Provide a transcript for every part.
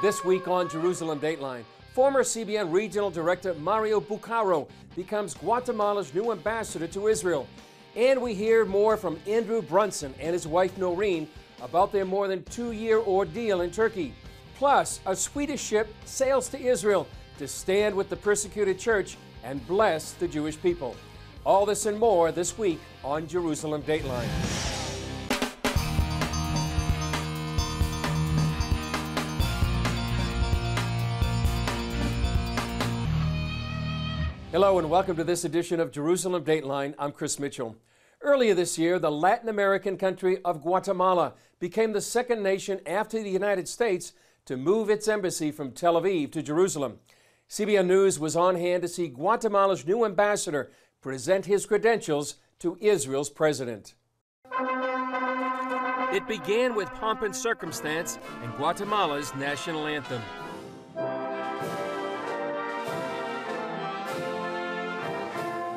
This week on Jerusalem Dateline, former CBN Regional Director Mario Bucaro becomes Guatemala's new ambassador to Israel. And we hear more from Andrew Brunson and his wife Noreen about their more than 2-year ordeal in Turkey. Plus, a Swedish ship sails to Israel to stand with the persecuted church and bless the Jewish people. All this and more this week on Jerusalem Dateline. Hello and welcome to this edition of Jerusalem Dateline. I'm Chris Mitchell. Earlier this year, the Latin American country of Guatemala became the second nation after the United States to move its embassy from Tel Aviv to Jerusalem. CBN News was on hand to see Guatemala's new ambassador present his credentials to Israel's president. It began with pomp and circumstance and Guatemala's national anthem.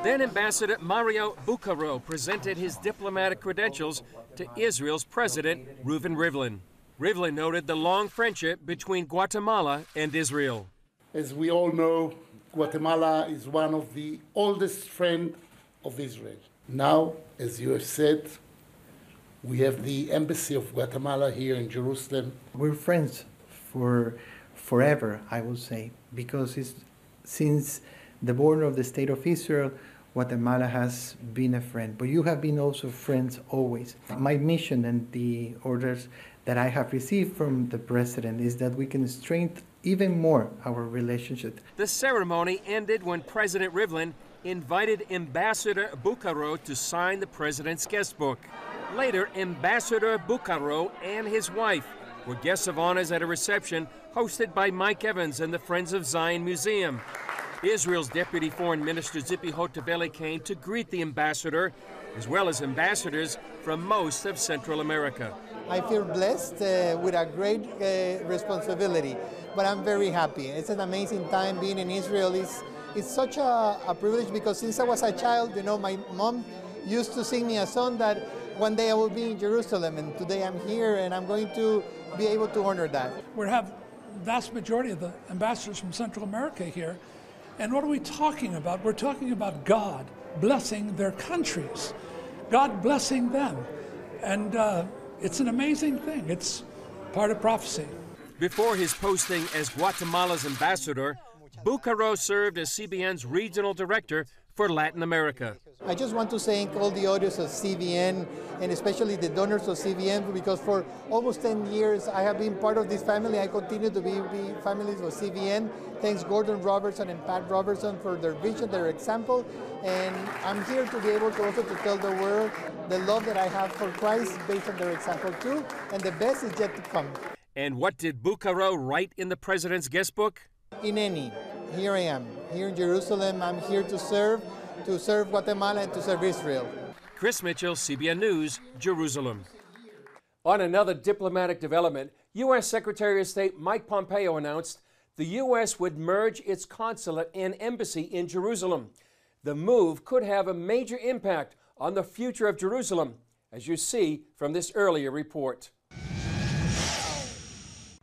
Then Ambassador Mario Bucaro presented his diplomatic credentials to Israel's President Reuven Rivlin. Rivlin noted the long friendship between Guatemala and Israel. As we all know, Guatemala is one of the oldest friends of Israel. Now, as you have said, we have the embassy of Guatemala here in Jerusalem. We're friends for forever, I would say, because since the border of the state of Israel, Guatemala has been a friend, but you have been also friends always. My mission and the orders that I have received from the president is that we can strengthen even more our relationship. The ceremony ended when President Rivlin invited Ambassador Bucaro to sign the president's guest book. Later, Ambassador Bucaro and his wife were guests of honors at a reception hosted by Mike Evans and the Friends of Zion Museum. Israel's Deputy Foreign Minister Zipi Hotaveli came to greet the ambassador, as well as ambassadors from most of Central America. I feel blessed with a great responsibility, but I'm very happy. It's an amazing time being in Israel. It's such a privilege because since I was a child, you know, my mom used to sing me a song that one day I will be in Jerusalem, and today I'm here and I'm going to be able to honor that. We have vast majority of the ambassadors from Central America here. And what are we talking about? We're talking about God blessing their countries, God blessing them. And it's an amazing thing. It's part of prophecy. Before his posting as Guatemala's ambassador, Bucaro served as CBN's regional director for Latin America. I just want to thank all the audience of CBN and especially the donors of CBN because for almost 10 years I have been part of this family. I continue to be families of CBN. Thanks Gordon Robertson and Pat Robertson for their vision, their example. And I'm here to be able to also to tell the world the love that I have for Christ based on their example too. And the best is yet to come. And what did Bucaro write in the president's guest book? Here I am, here in Jerusalem. I'm here to serve Guatemala and to serve Israel. Chris Mitchell, CBN News, Jerusalem. On another diplomatic development, U.S. Secretary of State Mike Pompeo announced the U.S. would merge its consulate and embassy in Jerusalem. The move could have a major impact on the future of Jerusalem, as you see from this earlier report.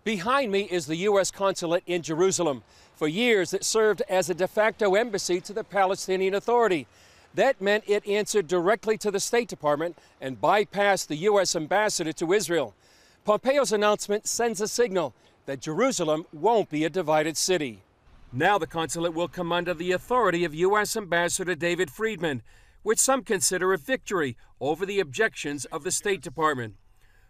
Behind me is the U.S. consulate in Jerusalem. For years, it served as a de facto embassy to the Palestinian Authority. That meant it answered directly to the State Department and bypassed the U.S. ambassador to Israel. Pompeo's announcement sends a signal that Jerusalem won't be a divided city. Now the consulate will come under the authority of U.S. Ambassador David Friedman, which some consider a victory over the objections of the State Department.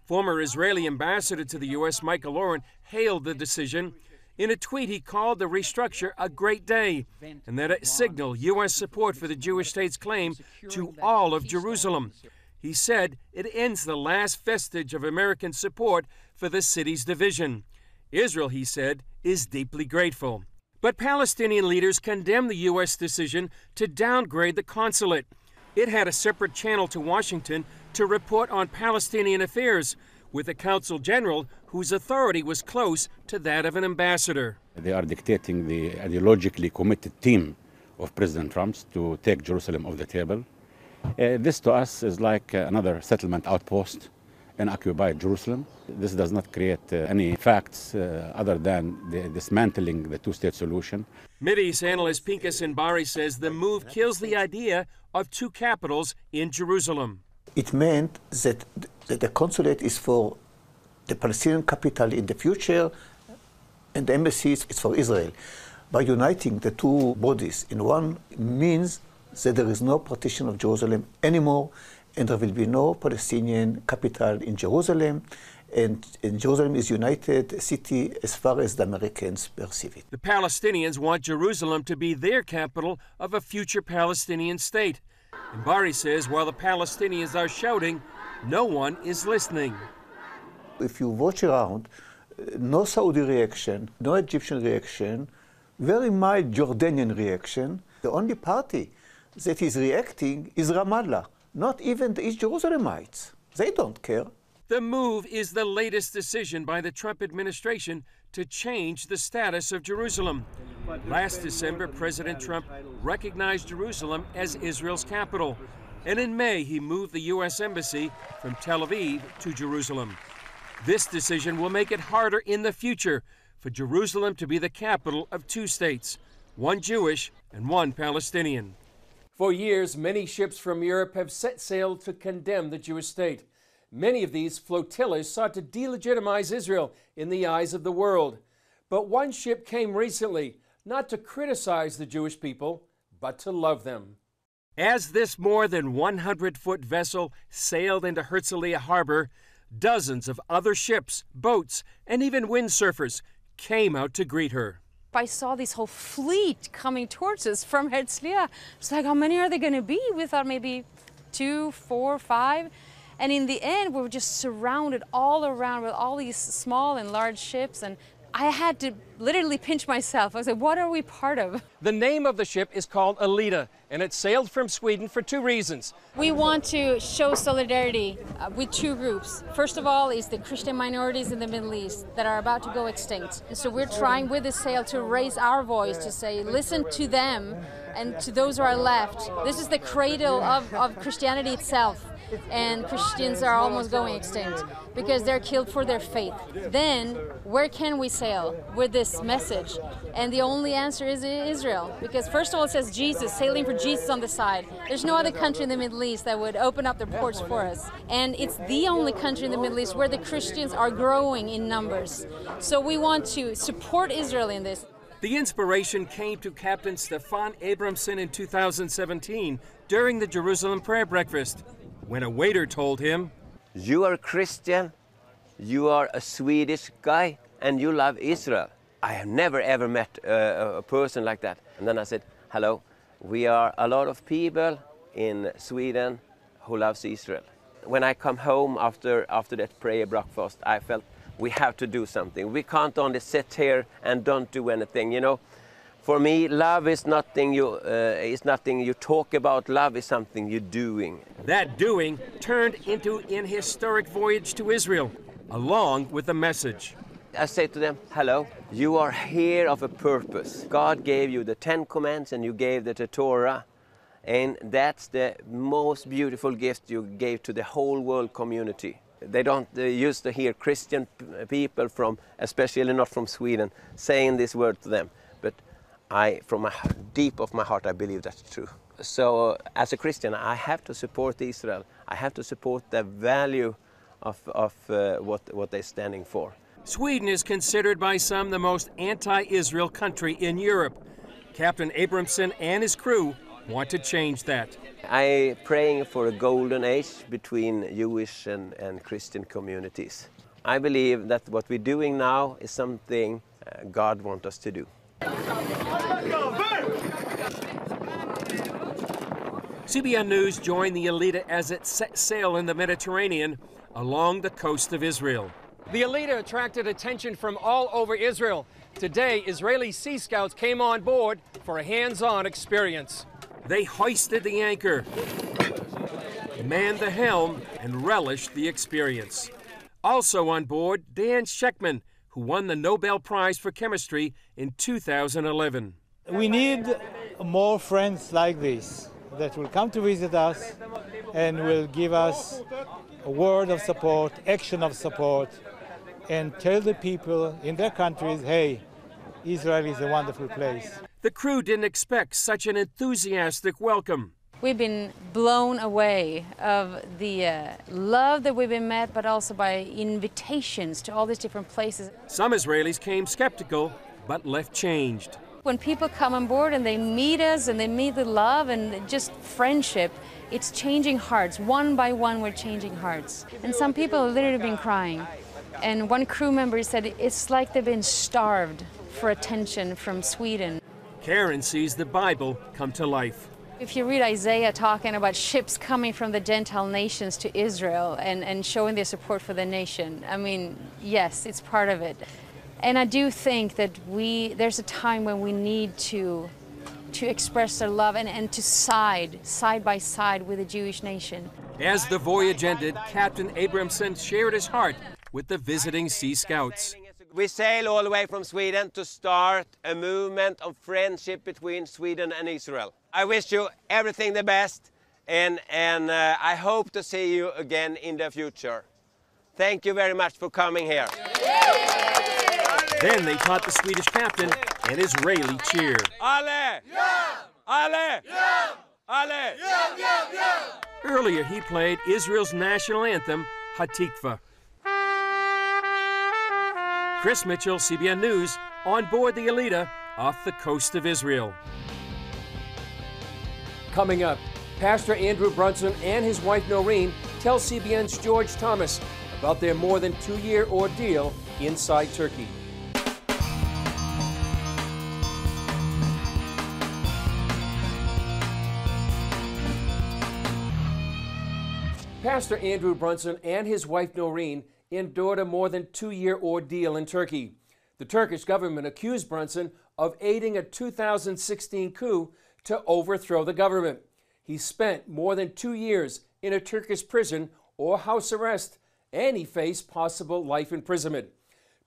Former Israeli ambassador to the U.S., Michael Oren, hailed the decision. In a tweet, he called the restructure a great day and that it signaled U.S. support for the Jewish state's claim to all of Jerusalem. He said it ends the last vestige of American support for the city's division. Israel, he said, is deeply grateful. But Palestinian leaders condemned the U.S. decision to downgrade the consulate. It had a separate channel to Washington to report on Palestinian affairs, with a consul general whose authority was close to that of an ambassador. They are dictating the ideologically committed team of President Trump to take Jerusalem off the table. This to us is like another settlement outpost in occupied Jerusalem. This does not create any facts other than dismantling the two-state solution. Mideast analyst Pinchas Inbari says the move kills the idea of two capitals in Jerusalem. It meant that the consulate is for the Palestinian capital in the future, and the embassy is for Israel. By uniting the two bodies in one means that there is no partition of Jerusalem anymore, and there will be no Palestinian capital in Jerusalem, and Jerusalem is a united city as far as the Americans perceive it. The Palestinians want Jerusalem to be their capital of a future Palestinian state. Inbari says while the Palestinians are shouting, no one is listening. If you watch around, no Saudi reaction, no Egyptian reaction, very mild Jordanian reaction. The only party that is reacting is Ramallah, not even the East Jerusalemites. They don't care. The move is the latest decision by the Trump administration to change the status of Jerusalem. Last December, President Trump recognized Jerusalem as Israel's capital. And in May, he moved the U.S. Embassy from Tel Aviv to Jerusalem. This decision will make it harder in the future for Jerusalem to be the capital of two states, one Jewish and one Palestinian. For years, many ships from Europe have set sail to condemn the Jewish state. Many of these flotillas sought to delegitimize Israel in the eyes of the world. But one ship came recently, not to criticize the Jewish people, but to love them. As this more than 100-foot vessel sailed into Herzliya Harbor, dozens of other ships, boats, and even windsurfers came out to greet her. I saw this whole fleet coming towards us from Herzliya. It's like, how many are there going to be? We thought maybe 2, 4, 5. And in the end, we were just surrounded all around with all these small and large ships. And I had to literally pinch myself. I said, what are we part of? The name of the ship is called Alida, and it sailed from Sweden for two reasons. We want to show solidarity with two groups. First of all is the Christian minorities in the Middle East that are about to go extinct. And so we're trying with this sail to raise our voice, to say, listen to them and to those who are left. This is the cradle of Christianity itself. And Christians are almost going extinct because they're killed for their faith. Then, where can we sail with this message? And the only answer is Israel. Because first of all, it says Jesus, sailing for Jesus on the side. There's no other country in the Middle East that would open up their ports for us. And it's the only country in the Middle East where the Christians are growing in numbers. So we want to support Israel in this. The inspiration came to Captain Stefan Abramson in 2017 during the Jerusalem prayer breakfast, when a waiter told him, "You are a Christian, you are a Swedish guy, and you love Israel." I have never ever met a person like that. And then I said, hello, we are a lot of people in Sweden who loves Israel. When I come home after that prayer breakfast, I felt we have to do something. We can't only sit here and don't do anything, you know. For me, love is nothing you talk about. Love is something you're doing. That doing turned into an historic voyage to Israel, along with a message. I say to them, hello, you are here of a purpose. God gave you the 10 Commandments and you gave the Torah. And that's the most beautiful gift you gave to the whole world community. They don't used to hear Christian people from, especially not from Sweden, saying this word to them. But from deep of my heart, I believe that's true. So as a Christian, I have to support Israel. I have to support the value of what they're standing for. Sweden is considered by some the most anti-Israel country in Europe. Captain Abramson and his crew want to change that. I'm praying for a golden age between Jewish and Christian communities. I believe that what we're doing now is something God wants us to do. CBN News joined the Alida as it set sail in the Mediterranean along the coast of Israel. The Alida attracted attention from all over Israel. Today, Israeli Sea Scouts came on board for a hands-on experience. They hoisted the anchor, manned the helm, and relished the experience. Also on board, Dan Sheckman, who won the Nobel Prize for Chemistry in 2011. We need more friends like this that will come to visit us and will give us a word of support, action of support, and tell the people in their countries, hey, Israel is a wonderful place. The crew didn't expect such an enthusiastic welcome. We've been blown away of the love that we've been met, but also by invitations to all these different places. Some Israelis came skeptical, but left changed. When people come on board and they meet us and they meet the love and just friendship, it's changing hearts. One by one, we're changing hearts. And some people have literally been crying. And one crew member said it's like they've been starved for attention from Sweden. Karen sees the Bible come to life. If you read Isaiah talking about ships coming from the Gentile nations to Israel and showing their support for the nation, I mean, yes, it's part of it. And I do think that there's a time when we need to express our love and to side by side with the Jewish nation. As the voyage ended, Captain Abramson shared his heart with the visiting Sea Scouts. We sail all the way from Sweden to start a movement of friendship between Sweden and Israel. I wish you everything the best, and I hope to see you again in the future. Thank you very much for coming here. Then they taught the Swedish captain an Israeli cheer. Ale! Ale! Ale! Earlier, he played Israel's national anthem, Hatikva. Chris Mitchell, CBN News, on board the Alita off the coast of Israel. Coming up, Pastor Andrew Brunson and his wife Noreen tell CBN's George Thomas about their more than 2-year ordeal inside Turkey. Pastor Andrew Brunson and his wife Noreen endured a more than 2-year ordeal in Turkey. The Turkish government accused Brunson of aiding a 2016 coup to overthrow the government. He spent more than 2 years in a Turkish prison or house arrest, and he faced possible life imprisonment.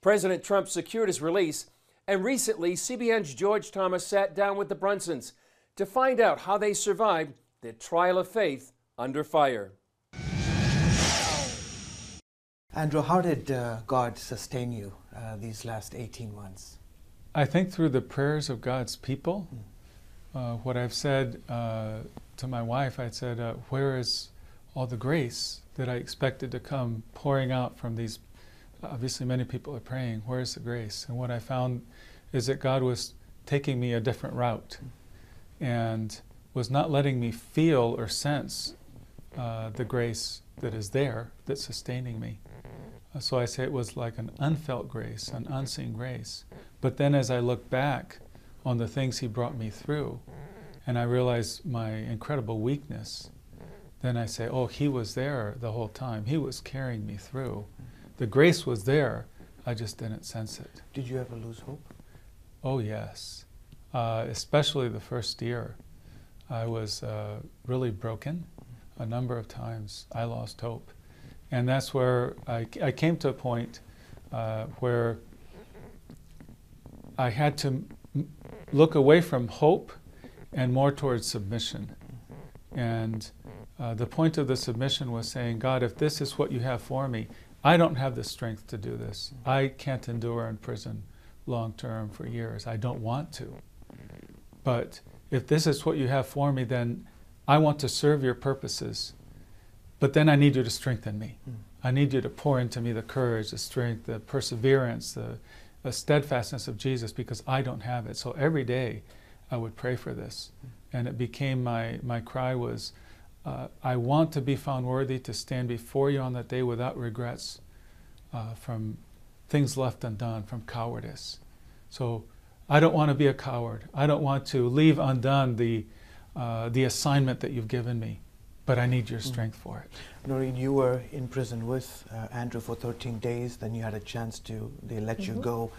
President Trump secured his release, and recently CBN's George Thomas sat down with the Brunsons to find out how they survived their trial of faith under fire. Andrew, how did God sustain you these last 18 months? I think through the prayers of God's people. What I've said to my wife, I said, where is all the grace that I expected to come pouring out from these? Obviously, many people are praying, where is the grace? And what I found is that God was taking me a different route and was not letting me feel or sense the grace that is there, that's sustaining me. So I say it was like an unfelt grace, an unseen grace. But then as I look back on the things He brought me through, and I realize my incredible weakness, then I say, oh, He was there the whole time. He was carrying me through. The grace was there, I just didn't sense it. Did you ever lose hope? Oh, yes. Especially the first year. I was really broken. A number of times I lost hope. And that's where I came to a point where I had to look away from hope and more towards submission. And the point of the submission was saying, God, if this is what you have for me, I don't have the strength to do this. I can't endure in prison long term for years. I don't want to. But if this is what you have for me, then I want to serve your purposes. But then I need you to strengthen me. I need you to pour into me the courage, the strength, the perseverance, the steadfastness of Jesus, because I don't have it. So every day I would pray for this. And it became my cry was, I want to be found worthy to stand before you on that day without regrets from things left undone, from cowardice. So I don't want to be a coward. I don't want to leave undone the assignment that you've given me. But I need your strength for it. Noreen, you were in prison with Andrew for 13 days, then you had a chance they let you go.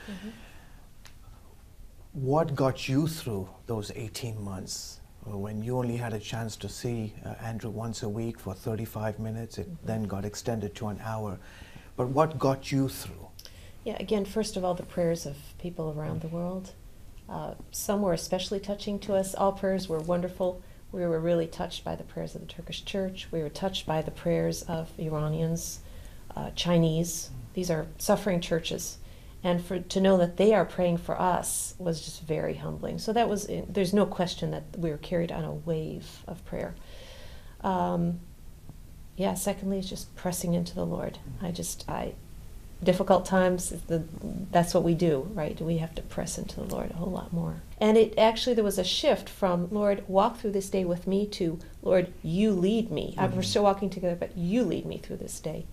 What got you through those 18 months when you only had a chance to see Andrew once a week for 35 minutes? It then got extended to an hour. But what got you through? Yeah, again, first of all, the prayers of people around the world. Some were especially touching to us. All prayers were wonderful. We were really touched by the prayers of the Turkish church. We were touched by the prayers of Iranians, Chinese. These are suffering churches. And to know that they are praying for us was just very humbling. So that was, there's no question that we were carried on a wave of prayer. Secondly, it's just pressing into the Lord. Difficult times, that's what we do, right? We have to press into the Lord a whole lot more. And there was a shift from, Lord, walk through this day with me, to, Lord, you lead me. We're still walking together, but you lead me through this day.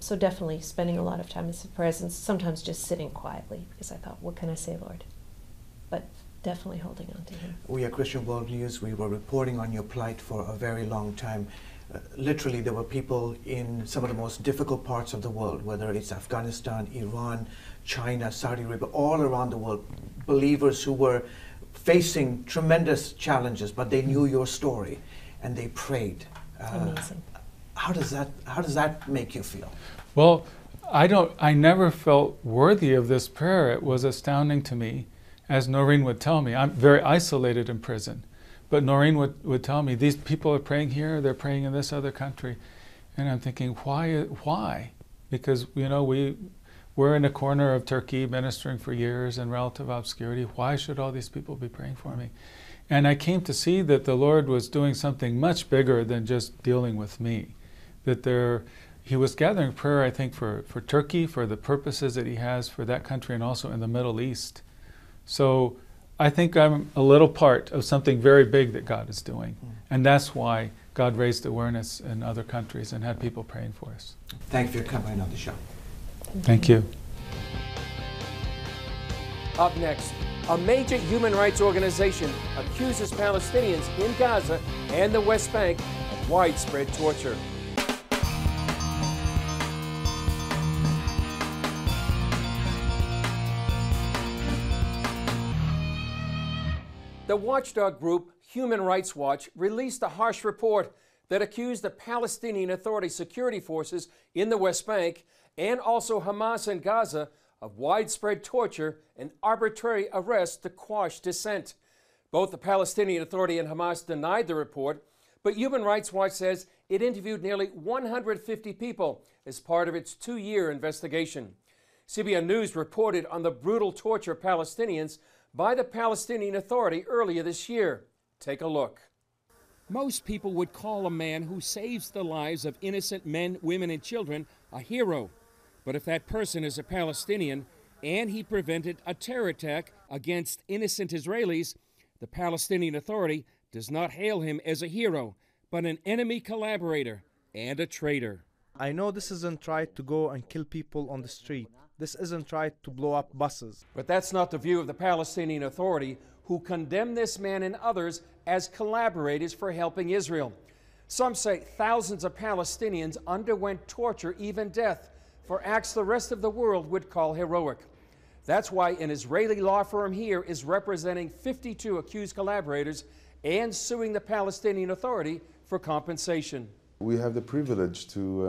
So definitely spending a lot of time in His presence, sometimes just sitting quietly, because I thought, what can I say, Lord? But definitely holding on to Him. We at Christian World News, we were reporting on your plight for a very long time. Literally, there were people in some of the most difficult parts of the world, whether it's Afghanistan, Iran, China, Saudi Arabia, all around the world, believers who were facing tremendous challenges, but they knew your story and they prayed. Amazing. How does that make you feel? Well, I never felt worthy of this prayer. It was astounding to me. As Noreen would tell me, I'm very isolated in prison. But Noreen would tell me, these people are praying here, they're praying in this other country. And I'm thinking, why? Because, we're in a corner of Turkey ministering for years in relative obscurity. Why should all these people be praying for me? And I came to see that the Lord was doing something much bigger than just dealing with me. That He was gathering prayer, I think, for Turkey, for the purposes that He has for that country, and also in the Middle East. So I think I'm a little part of something very big that God is doing. And that's why God raised awareness in other countries and had people praying for us. Thank you for coming on the show. Thank you. Up next, a major human rights organization accuses Palestinians in Gaza and the West Bank of widespread torture. The watchdog group Human Rights Watch released a harsh report that accused the Palestinian Authority security forces in the West Bank and also Hamas in Gaza of widespread torture and arbitrary arrests to quash dissent. Both the Palestinian Authority and Hamas denied the report, but Human Rights Watch says it interviewed nearly 150 people as part of its 2-year investigation. CBN News reported on the brutal torture of Palestinians by the Palestinian Authority earlier this year. Take a look. Most people would call a man who saves the lives of innocent men, women, and children a hero. But if that person is a Palestinian and he prevented a terror attack against innocent Israelis, the Palestinian Authority does not hail him as a hero, but an enemy collaborator and a traitor. I know this isn't right to go and kill people on the street. This isn't right to blow up buses. But that's not the view of the Palestinian Authority, who condemn this man and others as collaborators for helping Israel. Some say thousands of Palestinians underwent torture, even death, for acts the rest of the world would call heroic. That's why an Israeli law firm here is representing 52 accused collaborators and suing the Palestinian Authority for compensation. We have the privilege to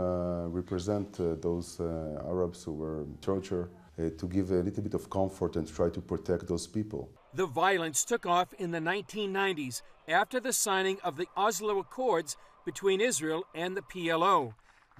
represent those Arabs who were tortured, to give a little bit of comfort and try to protect those people. The violence took off in the 1990s after the signing of the Oslo Accords between Israel and the PLO.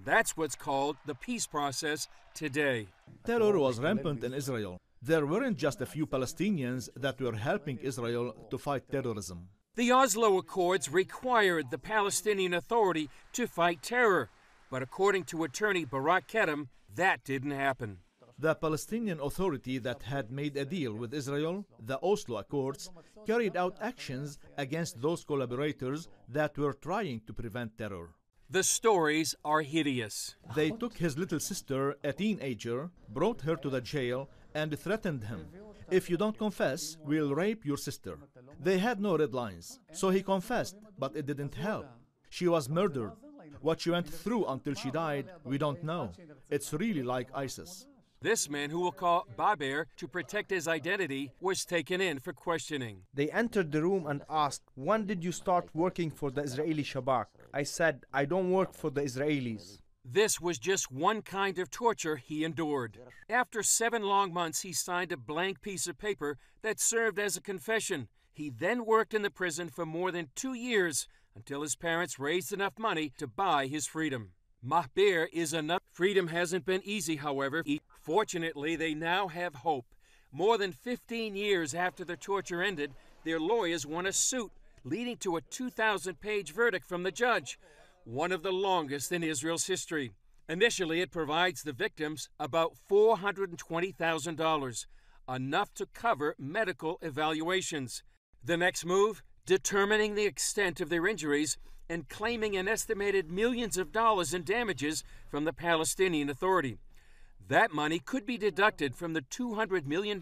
That's what's called the peace process today. Terror was rampant in Israel. There weren't just a few Palestinians that were helping Israel to fight terrorism. The Oslo Accords required the Palestinian Authority to fight terror, but according to attorney Barak Kedem, that didn't happen. The Palestinian Authority that had made a deal with Israel, the Oslo Accords, carried out actions against those collaborators that were trying to prevent terror. The stories are hideous. They took his little sister, a teenager, brought her to the jail, and threatened him. If you don't confess, we'll rape your sister. They had no red lines, so he confessed, but it didn't help. She was murdered. What she went through until she died, we don't know. It's really like ISIS. This man, who we'll call Baber to protect his identity, was taken in for questioning. They entered the room and asked, "When did you start working for the Israeli Shabak?" I said, "I don't work for the Israelis." This was just one kind of torture he endured. After 7 long months, he signed a blank piece of paper that served as a confession. He then worked in the prison for more than 2 years until his parents raised enough money to buy his freedom. Mahbir is enough. Freedom hasn't been easy, however. Fortunately, they now have hope. More than 15 years after the torture ended, their lawyers won a suit, leading to a 2,000-page verdict from the judge, one of the longest in Israel's history. Initially, it provides the victims about $420,000, enough to cover medical evaluations. The next move, determining the extent of their injuries and claiming an estimated millions of dollars in damages from the Palestinian Authority. That money could be deducted from the $200 million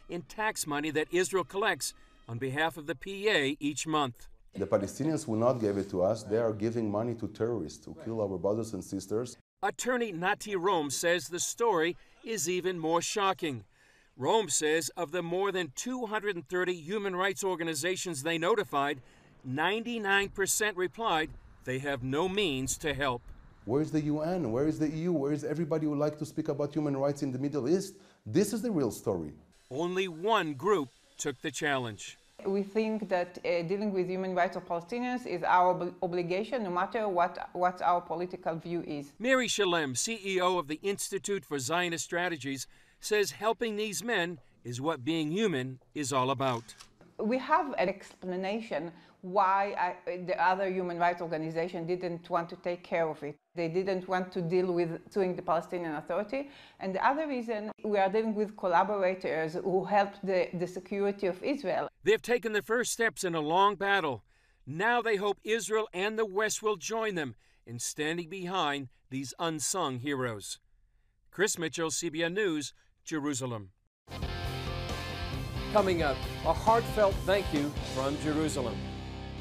in tax money that Israel collects on behalf of the PA each month. The Palestinians will not give it to us. They are giving money to terrorists to kill our brothers and sisters. Attorney Nati Rome says the story is even more shocking. Rome says of the more than 230 human rights organizations they notified, 99% replied they have no means to help. Where is the UN? Where is the EU? Where is everybody who would like to speak about human rights in the Middle East? This is the real story. Only one group took the challenge. We think that dealing with human rights of Palestinians is our obligation, no matter what our political view is. Mary Shalem, CEO of the Institute for Zionist Strategies, says helping these men is what being human is all about. We have an explanation why the other human rights organization didn't want to take care of it. They didn't want to deal with suing the Palestinian Authority. And the other reason, we are dealing with collaborators who helped the security of Israel. They've taken the first steps in a long battle. Now they hope Israel and the West will join them in standing behind these unsung heroes. Chris Mitchell, CBN News, Jerusalem. Coming up, a heartfelt thank you from Jerusalem.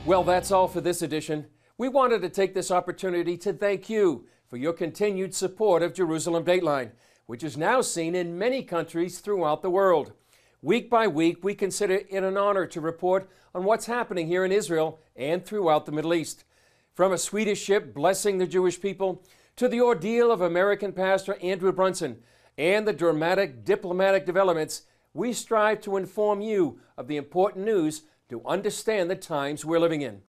Well, that's all for this edition. We wanted to take this opportunity to thank you for your continued support of Jerusalem Dateline, which is now seen in many countries throughout the world. Week by week, we consider it an honor to report on what's happening here in Israel and throughout the Middle East. From a Swedish ship blessing the Jewish people, to the ordeal of American pastor Andrew Brunson, and the dramatic diplomatic developments, we strive to inform you of the important news to understand the times we're living in.